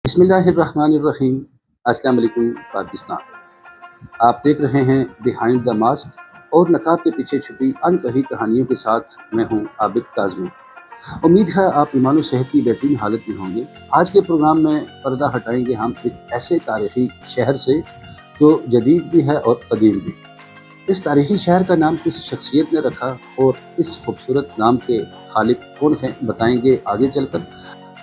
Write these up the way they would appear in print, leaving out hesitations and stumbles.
بسم اللہ الرحمن الرحیم۔ السلام علیکم پاکستان۔ آپ دیکھ رہے ہیں بیہائنڈ دا ماسک اور نقاب کے پیچھے چھپی ان کہی کہانیوں کے ساتھ میں ہوں عابد کاظمی۔ امید ہے آپ ایمان و صحت کی بہترین حالت میں ہوں گے۔ آج کے پروگرام میں پردہ ہٹائیں گے ہم ایک ایسے تاریخی شہر سے جو جدید بھی ہے اور قدیم بھی۔ اس تاریخی شہر کا نام کس شخصیت نے رکھا اور اس خوبصورت نام کے خالق کون ہیں بتائیں گے آگے چل کر۔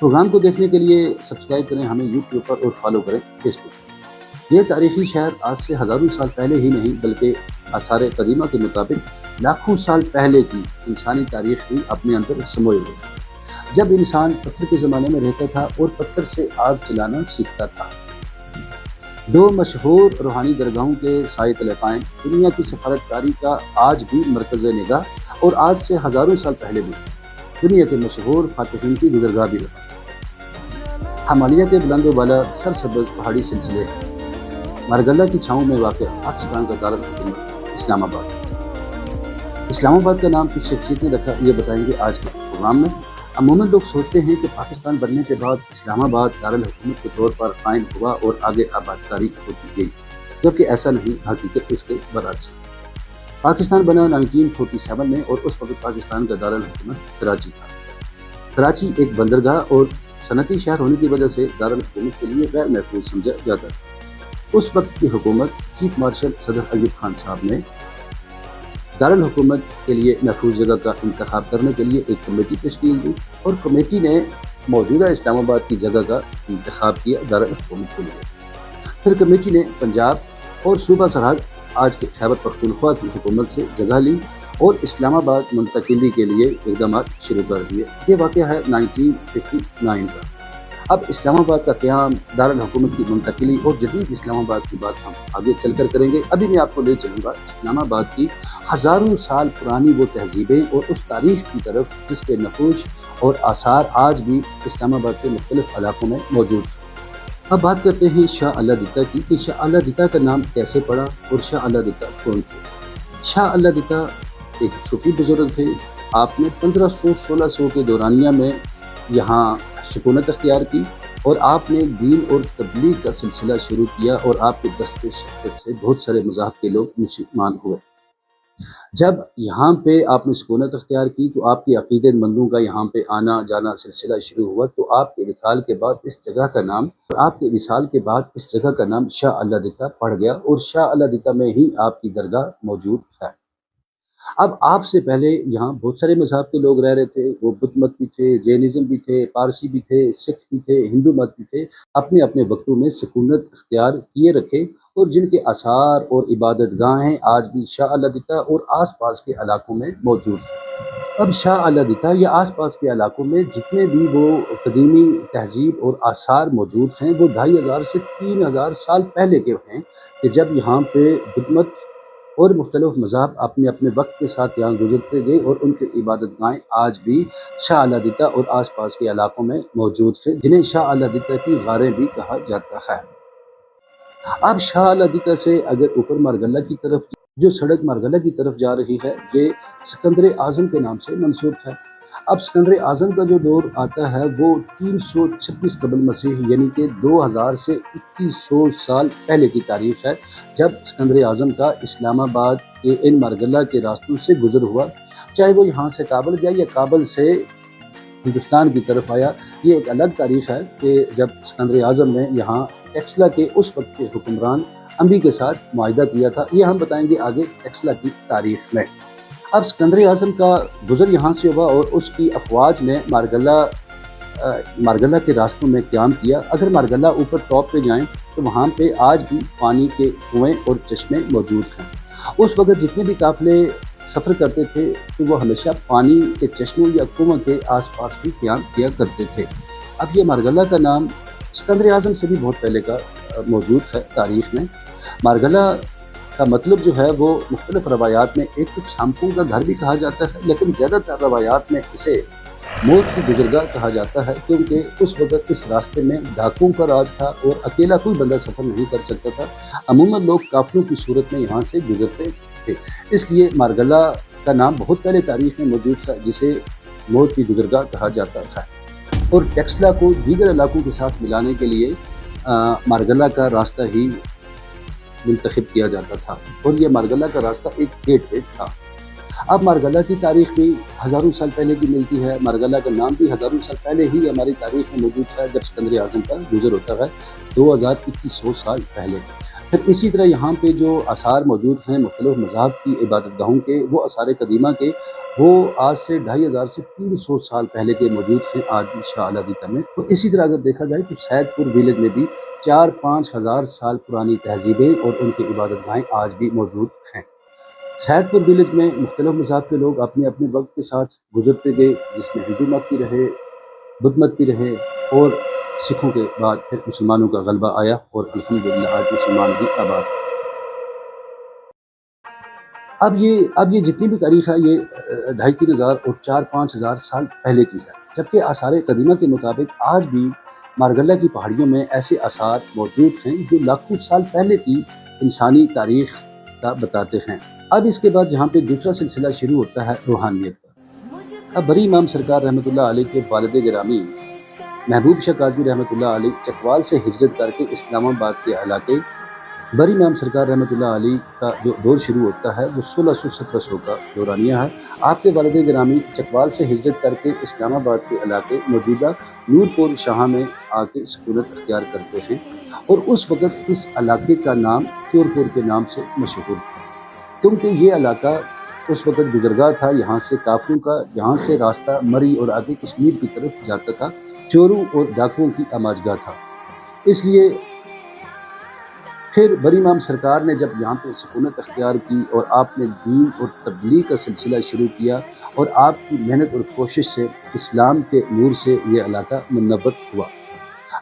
پروگرام کو دیکھنے کے لیے سبسکرائب کریں ہمیں یوٹیوب پر اور فالو کریں فیس بک۔ یہ تاریخی شہر آج سے ہزاروں سال پہلے ہی نہیں بلکہ آثار قدیمہ کے مطابق لاکھوں سال پہلے کی انسانی تاریخ بھی اپنے اندر سموئے ہوئے، جب انسان پتھر کے زمانے میں رہتا تھا اور پتھر سے آگ چلانا سیکھتا تھا۔ دو مشہور روحانی درگاہوں کے سائے تلے قائم دنیا کی سفارت کاری کا آج بھی مرکز نگاہ اور آج سے ہزاروں سال پہلے بھی دنیا کے مشہور فاتحین کی گزرگاہ بھی رہا۔ ہمالیہ کے بلند و بالا سرسبز پہاڑی سلسلے مارگلہ کی چھاؤں میں واقع پاکستان کا دارالحکومت اسلام آباد۔ اسلام آباد کا نام کس شخصیت نے رکھا یہ بتائیں گے آج کے پروگرام میں۔ عموماً لوگ سوچتے ہیں کہ پاکستان بننے کے بعد اسلام آباد دارالحکومت کے طور پر قائم ہوا اور آگے آباد کاری ہوتی گئی، جبکہ ایسا نہیں، حقیقت اس کے برعکس ہے۔ پاکستان بنا 1947 میں اور اس وقت پاکستان کا دارالحکومت کراچی تھا۔ کراچی ایک بندرگاہ اور صنعتی شہر ہونے کی وجہ سے دارالحکومت کے لیے غیر محفوظ سمجھا جاتا تھا۔ اس وقت کی حکومت چیف مارشل صدر ایوب خان صاحب نے دارالحکومت کے لیے محفوظ جگہ کا انتخاب کرنے کے لیے ایک کمیٹی تشکیل دی اور کمیٹی نے موجودہ اسلام آباد کی جگہ کا انتخاب کیا دارالحکومت کے لیے۔ پھر کمیٹی نے پنجاب اور صوبہ سرحد آج کے خیبر پختونخوا کی حکومت سے جگہ لی اور اسلام آباد منتقلی کے لیے اقدامات شروع کر دیے۔ یہ واقعہ ہے 1959 کا۔ اب اسلام آباد کا قیام، دارالحکومت کی منتقلی اور جدید اسلام آباد کی بات ہم آگے چل کر کریں گے۔ ابھی میں آپ کو لے چلوں گا اسلام آباد کی ہزاروں سال پرانی وہ تہذیبیں اور اس تاریخ کی طرف جس کے نقوش اور آثار آج بھی اسلام آباد کے مختلف علاقوں میں موجود ہیں۔ اب بات کرتے ہیں شاہ اللہ دتا کی کہ شاہ اللہ دتا کا نام کیسے پڑا اور شاہ اللہ دتا کون تھے۔ شاہ اللہ دتا ایک صوفی بزرگ تھے۔ آپ نے 1500-1600 کے دورانیہ میں یہاں سکونت اختیار کی اور آپ نے دین اور تبلیغ کا سلسلہ شروع کیا اور آپ کے دست شفقت سے بہت سارے مذاہب کے لوگ مسلمان ہوئے۔ جب یہاں پہ آپ نے سکونت اختیار کی تو آپ کے عقیدت مندوں کا یہاں پہ آنا جانا سلسلہ شروع ہوا، تو آپ کے وصال کے بعد اس جگہ کا نام شاہ اللہ دتا پڑ گیا اور شاہ اللہ دتا میں ہی آپ کی درگاہ موجود ہے۔ اب آپ سے پہلے یہاں بہت سارے مذہب کے لوگ رہ رہے تھے، وہ بدھ مت بھی تھے، جینزم بھی تھے، پارسی بھی تھے، سکھ بھی تھے، ہندو مت بھی تھے، اپنے اپنے وقتوں میں سکونت اختیار کیے رکھے اور جن کے آثار اور عبادت گاہیں آج بھی شاہ اللہ دتا اور آس پاس کے علاقوں میں موجود ہیں۔ اب شاہ اللہ دتا یا آس پاس کے علاقوں میں جتنے بھی وہ قدیمی تہذیب اور آثار موجود ہیں وہ 2500 سے 3000 سال پہلے کے ہیں، کہ جب یہاں پہ بدھ مت اور مختلف مذہب اپنے اپنے وقت کے ساتھ یہاں گزرتے گئے اور ان کے عبادت گاہیں آج بھی شاہ اللہ دتا اور آس پاس کے علاقوں میں موجود ہیں، جنہیں شاہ اللہ دتا کی غاریں بھی کہا جاتا ہے۔ اب شاہ اللہ دتا سے اگر اوپر مارگلہ کی طرف جو سڑک مارگلہ کی طرف جا رہی ہے یہ سکندر اعظم کے نام سے منسوب ہے۔ اب سکندر اعظم کا جو دور آتا ہے وہ 326 قبل مسیح یعنی کہ 2000 سے 2100 سال پہلے کی تاریخ ہے، جب سکندر اعظم کا اسلام آباد کے ان مارگلہ کے راستوں سے گزر ہوا، چاہے وہ یہاں سے کابل گیا یا کابل سے ہندوستان کی طرف آیا۔ یہ ایک الگ تاریخ ہے کہ جب سکندر اعظم نے یہاں ٹیکسلا کے اس وقت کے حکمران امبی کے ساتھ معاہدہ کیا تھا، یہ ہم بتائیں گے آگے ٹیکسلا کی تاریخ میں۔ اب سکندر اعظم کا گزر یہاں سے ہوا اور اس کی افواج نے مارگلہ کے راستوں میں قیام کیا۔ اگر مارگلہ اوپر ٹاپ پہ جائیں تو وہاں پہ آج بھی پانی کے کنویں اور چشمے موجود ہیں۔ اس وقت جتنے بھی قافلے سفر کرتے تھے تو وہ ہمیشہ پانی کے چشموں یا کنویں کے آس پاس بھی قیام کیا کرتے تھے۔ اب یہ مارگلہ کا نام سکندر اعظم سے بھی بہت پہلے کا موجود ہے تاریخ میں۔ مارگلہ کا مطلب جو ہے وہ مختلف روایات میں ایک تو سانپوں کا گھر بھی کہا جاتا ہے، لیکن زیادہ تر روایات میں اسے موت کی گزرگاہ کہا جاتا ہے، کیونکہ اس وقت اس راستے میں ڈاکوؤں کا راج تھا اور اکیلا کوئی بندہ سفر نہیں کر سکتا تھا، عموماً لوگ قافلوں کی صورت میں یہاں سے گزرتے تھے، اس لیے مارگلہ کا نام بہت پہلے تاریخ میں موجود تھا جسے موت کی گزرگاہ کہا جاتا تھا۔ اور ٹیکسلا کو دیگر علاقوں کے ساتھ ملانے کے لیے مارگلا کا راستہ ہی منتخب کیا جاتا تھا، اور یہ مارگلا کا راستہ ایک گیٹ وے تھا۔ اب مارگلا کی تاریخ بھی ہزاروں سال پہلے کی ملتی ہے، مارگلا کا نام بھی ہزاروں سال پہلے ہی ہماری تاریخ میں موجود ہے، جب اسکندر اعظم کا گزر ہوتا ہے 2100 سال پہلے۔ پھر اسی طرح یہاں پہ جو آثار موجود ہیں مختلف مذاہب کی عبادت گاہوں کے، وہ آثار قدیمہ کے، وہ آج سے 2500 سے 300 سال پہلے کے موجود ہیں آج بھی شاہ اعلی قلعہ میں۔ تو اسی طرح اگر دیکھا جائے تو سید پور ویلیج میں بھی 4-5 ہزار سال پرانی تہذیبیں اور ان کی عبادت گاہیں آج بھی موجود ہیں۔ سید پور ویلیج میں مختلف مذاہب کے لوگ اپنے اپنے وقت کے ساتھ گزرتے گئے، جس میں ہندو مت بھی رہے، بدھ مت بھی رہے، اور سکھوں کے بعد پھر مسلمانوں کا غلبہ آیا، اور الحمدللہ آج مسلمان بھی آباد ہیں۔ اب یہ جتنی بھی تاریخ ہے یہ 2500 ہزار اور 4-5 ہزار سال پہلے کی ہے، جبکہ آثار قدیمہ کے مطابق آج بھی مارگلا کی پہاڑیوں میں ایسے آثار موجود ہیں جو لاکھوں سال پہلے کی انسانی تاریخ کا بتاتے ہیں۔ اب اس کے بعد یہاں پہ دوسرا سلسلہ شروع ہوتا ہے روحانیت کا۔ اب بری امام سرکار رحمۃ اللہ علیہ کے والد گرامی محبوب شاہ کاظمی رحمۃ اللہ علیہ چکوال سے ہجرت کر کے اسلام آباد کے علاقے بری امام سرکار رحمۃ اللہ علیہ کا جو دور شروع ہوتا ہے وہ 1600-1700 کا دورانیہ ہے۔ آپ کے والد گرامی چکوال سے ہجرت کر کے اسلام آباد کے علاقے موجودہ نورپور شاہ میں آ کے سکونت اختیار کرتے ہیں، اور اس وقت اس علاقے کا نام چورپور کے نام سے مشہور تھا، کیونکہ یہ علاقہ اس وقت گزرگاہ تھا یہاں سے کافروں کا، یہاں سے راستہ مری اور آگے کشمیر کی طرف جاتا تھا، چوروں اور ڈاکوؤں کی آماج گاہ تھا۔ اس لیے پھر بری امام سرکار نے جب یہاں پہ سکونت اختیار کی اور آپ نے دین اور تبلیغ کا سلسلہ شروع کیا، اور آپ کی محنت اور کوشش سے اسلام کے نور سے یہ علاقہ منور ہوا۔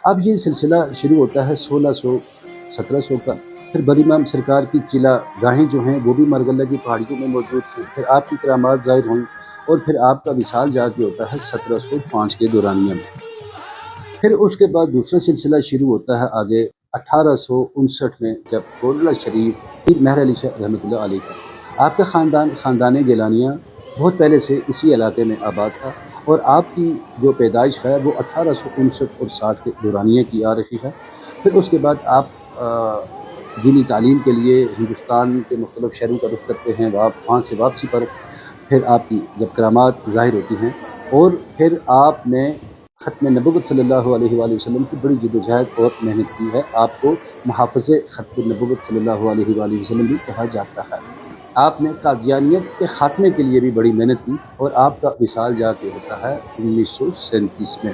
اب یہ سلسلہ شروع ہوتا ہے 1600-1700 کا۔ پھر بری امام سرکار کی چلا گاہیں جو ہیں وہ بھی مارگلا کی پہاڑیوں میں موجود ہیں، پھر آپ کی کرامات ظاہر ہوئیں، اور پھر آپ کا وصال جا کے ہوتا ہے 1705 کے دورانیہ میں۔ پھر اس کے بعد دوسرا سلسلہ شروع ہوتا ہے آگے 1859 میں، جب کولڑا شریف پیر مہر علی شاہ رحمۃ اللہ علیہ کا۔ آپ کا خاندان گیلانیہ بہت پہلے سے اسی علاقے میں آباد تھا، اور آپ کی جو پیدائش ہے وہ 1859 اور 60 کے دورانیے کی آ رہی ہے۔ پھر اس کے بعد آپ دینی تعلیم کے لیے ہندوستان کے مختلف شہروں کا رخ کرتے ہیں، وہاں سے واپسی پر پھر آپ کی جب کرامات ظاہر ہوتی ہیں، اور پھر آپ نے ختم نبوت صلی اللہ علیہ وآلہ وسلم کی بڑی جدوجہد اور محنت کی ہے۔ آپ کو محافظ ختم نبوت صلی اللہ علیہ وآلہ وسلم بھی کہا جاتا ہے۔ آپ نے قادیانیت کے خاتمے کے لیے بھی بڑی محنت کی، اور آپ کا وصال جا کے ہوتا ہے 1937 میں۔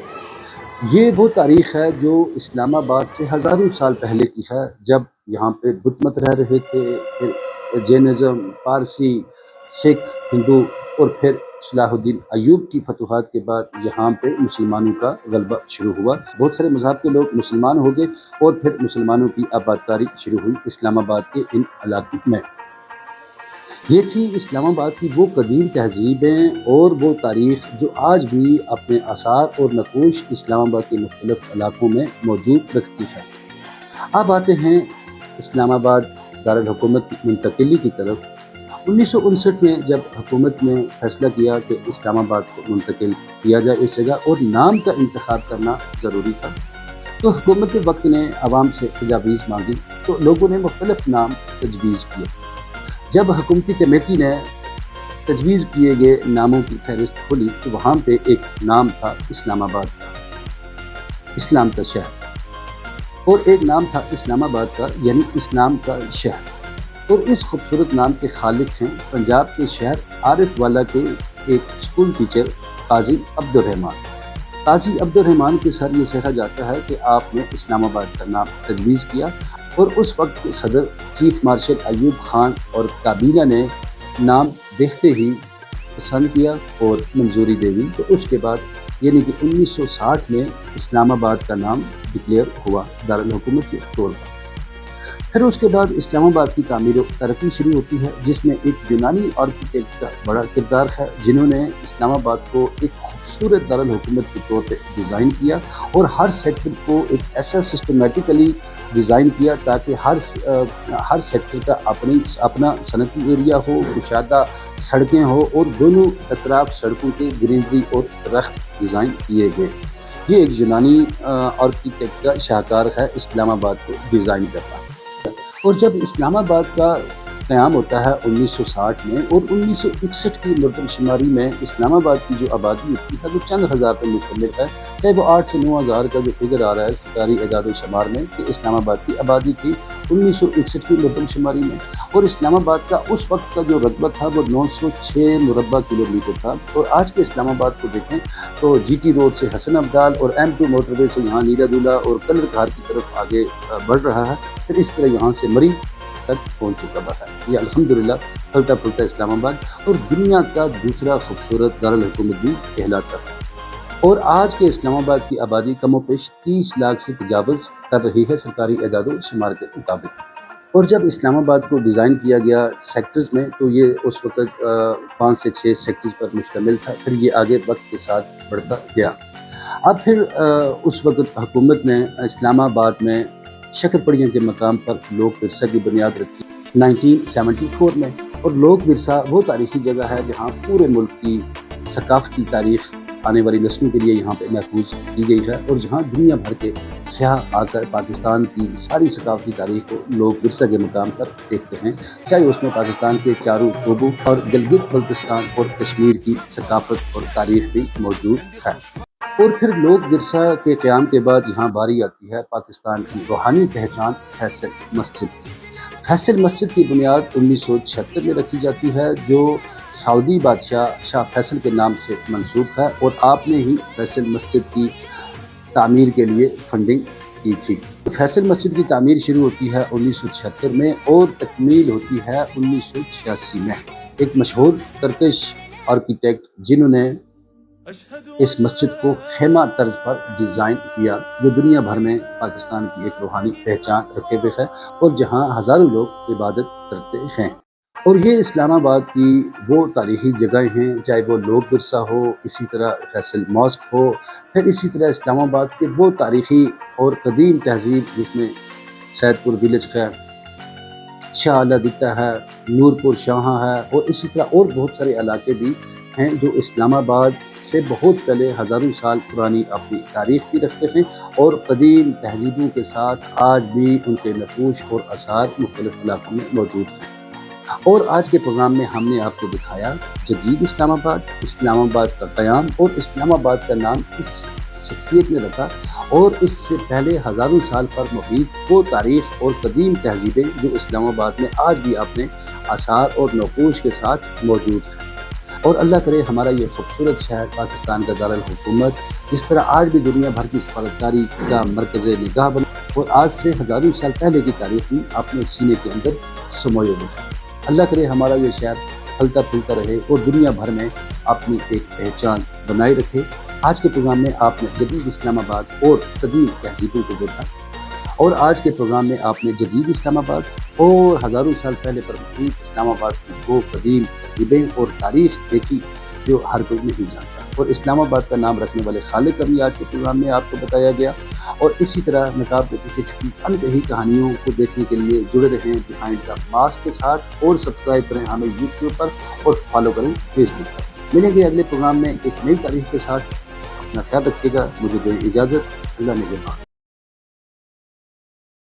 یہ وہ تاریخ ہے جو اسلام آباد سے ہزاروں سال پہلے کی ہے، جب یہاں پہ بدھ مت رہ رہے تھے، پھر جینزم، پارسی، سکھ، ہندو، اور پھر صلاح الدین ایوب کی فتوحات کے بعد یہاں پہ مسلمانوں کا غلبہ شروع ہوا۔ بہت سارے مذہب کے لوگ مسلمان ہو گئے، اور پھر مسلمانوں کی آبادکاری شروع ہوئی اسلام آباد کے ان علاقوں میں۔ یہ تھی اسلام آباد کی وہ قدیم تہذیبیں اور وہ تاریخ جو آج بھی اپنے آثار اور نقوش اسلام آباد کے مختلف علاقوں میں موجود رکھتی ہے۔ اب آتے ہیں اسلام آباد دارالحکومت کی منتقلی کی طرف۔ 1959 میں جب حکومت نے فیصلہ کیا کہ اسلام آباد کو منتقل کیا جائے اس جگہ، اور نام کا انتخاب کرنا ضروری تھا، تو حکومت وقت نے عوام سے تجاویز مانگی، تو لوگوں نے مختلف نام تجویز کیے۔ جب حکومتی کمیٹی نے تجویز کیے گئے ناموں کی فہرست کھولی، تو وہاں پہ ایک نام تھا اسلام آباد کا، اسلام کا شہر، اور ایک نام تھا اسلام آباد کا یعنی اسلام کا شہر۔ اور اس خوبصورت نام کے خالق ہیں پنجاب کے شہر عارف والا کے ایک اسکول ٹیچر قاضی عبد الرحمان۔ قاضی عبد الرحمان کے سر یہ سہا جاتا ہے کہ آپ نے اسلام آباد کا نام تجویز کیا، اور اس وقت کے صدر چیف مارشل ایوب خان اور کابینہ نے نام دیکھتے ہی پسند کیا اور منظوری دے دی۔ تو اس کے بعد یعنی کہ 1960 میں اسلام آباد کا نام ڈکلیئر ہوا دارالحکومت کے طور پر۔ پھر اس کے بعد اسلام آباد کی تعمیر و ترقی شروع ہوتی ہے، جس میں ایک یونانی آرکیٹیکٹ کا بڑا کردار ہے، جنہوں نے اسلام آباد کو ایک خوبصورت دارالحکومت کے طور پہ ڈیزائن کیا، اور ہر سیکٹر کو ایک ایسا سسٹمیٹیکلی ڈیزائن کیا تاکہ ہر سیکٹر کا اپنا صنعتی ایریا ہو، کشادہ سڑکیں ہو، اور دونوں اطراف سڑکوں کے گرینری اور درخت ڈیزائن کیے گئے۔ یہ ایک یونانی آرکیٹیکٹ کا شاہکار ہے اسلام آباد کو ڈیزائن کرنا۔ اور جب اسلام آباد کا قیام ہوتا ہے 1960 میں اور 1961 کی مردم شماری میں اسلام آباد کی جو آبادی ہوتی ہے وہ چند ہزار پر مشتمل ہے، چاہے وہ 8 سے 9 ہزار کا جو فگر آ رہا ہے سرکاری اعداد و شمار میں کہ اسلام آباد کی آبادی تھی 1961 کی مردم شماری میں، اور اسلام آباد کا اس وقت کا جو رقبہ تھا وہ 906 مربع کلومیٹر تھا۔ اور آج کے اسلام آباد کو دیکھیں تو جی ٹی روڈ سے حسن ابدال اور M2 موٹر وے سے یہاں نیلا دولہ اور کلر کھار کی طرف آگے بڑھ رہا ہے، پھر اس طرح یہاں سے مری تک پہنچ چکا ہے۔ یہ الحمدللہ پھلتا پھلتا اسلام آباد اور دنیا کا دوسرا خوبصورت دارالحکومت بھی کہلاتا ہے۔ اور آج کے اسلام آباد کی آبادی کم و بیش 30 لاکھ سے تجاوز کر رہی ہے سرکاری اعداد و شمار کے مطابق۔ اور جب اسلام آباد کو ڈیزائن کیا گیا سیکٹرز میں تو یہ اس وقت 5 سے 6 سیکٹرز پر مشتمل تھا، پھر یہ آگے وقت کے ساتھ بڑھتا گیا۔ اب پھر اس وقت حکومت نے اسلام آباد میں شکر پڑیوں کے مقام پر لوک ورثہ کی بنیاد رکھی 1974 میں، اور لوک ورثہ وہ تاریخی جگہ ہے جہاں پورے ملک کی ثقافتی تاریخ آنے والی نسلوں کے لیے یہاں پہ محفوظ کی گئی ہے، اور جہاں دنیا بھر کے سیاح آ کر پاکستان کی ساری ثقافتی تاریخ کو لوک ورثہ کے مقام پر دیکھتے ہیں، چاہے اس میں پاکستان کے چاروں صوبوں اور گلگت بلتستان اور کشمیر کی ثقافت اور تاریخ بھی موجود ہے۔ اور پھر لوک ورثہ کے قیام کے بعد یہاں باری آتی ہے پاکستان کی روحانی پہچان فیصل مسجد کی۔ فیصل مسجد کی بنیاد 1976 میں رکھی جاتی ہے، جو سعودی بادشاہ شاہ فیصل کے نام سے منسوب ہے، اور آپ نے ہی فیصل مسجد کی تعمیر کے لیے فنڈنگ کی تھی۔ فیصل مسجد کی تعمیر شروع ہوتی ہے 1976 میں اور تکمیل ہوتی ہے 1986 میں۔ ایک مشہور ترکش آرکیٹیکٹ جنہوں نے اس مسجد کو خیمہ طرز پر ڈیزائن کیا، جو دنیا بھر میں پاکستان کی ایک روحانی پہچان رکھے ہوئے ہے اور جہاں ہزاروں لوگ عبادت کرتے ہیں۔ اور یہ اسلام آباد کی وہ تاریخی جگہیں ہیں، چاہے وہ لوک ورثہ ہو، اسی طرح فیصل ماسک ہو، پھر اسی طرح اسلام آباد کے وہ تاریخی اور قدیم تہذیب جس میں سید پور ولیج ہے، شاہ اعلیٰ دتہ ہے، نورپور شاہاں ہے، اور اسی طرح اور بہت سارے علاقے بھی ہیں جو اسلام آباد سے بہت پہلے ہزاروں سال پرانی اپنی تاریخ بھی رکھتے ہیں، اور قدیم تہذیبوں کے ساتھ آج بھی ان کے نقوش اور آثار مختلف علاقوں میں موجود ہیں۔ اور آج کے پروگرام میں ہم نے آپ کو دکھایا جدید اسلام آباد کا قیام، اور اسلام آباد کا نام کس شخصیت نے رکھا، اور اس سے پہلے ہزاروں سال پر محیط وہ تاریخ اور قدیم تہذیبیں جو اسلام آباد میں آج بھی اپنے آثار اور نقوش کے ساتھ موجود ہیں۔ اور اللہ کرے ہمارا یہ خوبصورت شہر پاکستان کا دارالحکومت جس طرح آج بھی دنیا بھر کی سفارتکاری کا مرکز نگاہ بنا، اور آج سے ہزاروں سال پہلے کی تاریخ بھی اپنے سینے کے اندر سموئے ہوئے ہے۔ اللہ کرے ہمارا یہ شہر پھلتا پھولتا رہے اور دنیا بھر میں اپنی ایک پہچان بنائے رکھے۔ آج کے پروگرام میں آپ نے جدید اسلام آباد اور قدیم تہذیبوں کو دیکھا، اور آج کے پروگرام میں آپ نے جدید اسلام آباد اور ہزاروں سال پہلے پر محیط اسلام آباد کی وہ قدیم تہذیبیں اور تاریخ دیکھی جو ہر کوئی نہیں جانتا، اور اسلام آباد کا نام رکھنے والے خالق کا بھی آج کے پروگرام میں آپ کو بتایا گیا۔ اور اسی طرح نقاب کے پیچھے چھپی انکہی کہانیوں کو دیکھنے کے لیے جڑے رہیں بیہائنڈ دا ماسک کے ساتھ، اور سبسکرائب کریں ہمیں یوٹیوب پر اور فالو کریں فیس بک پر۔ ملیں گے اگلے پروگرام میں ایک نئی تاریخ کے ساتھ۔ اپنا خیال رکھیے گا، مجھے دیں اجازت، اللہ نگہبان۔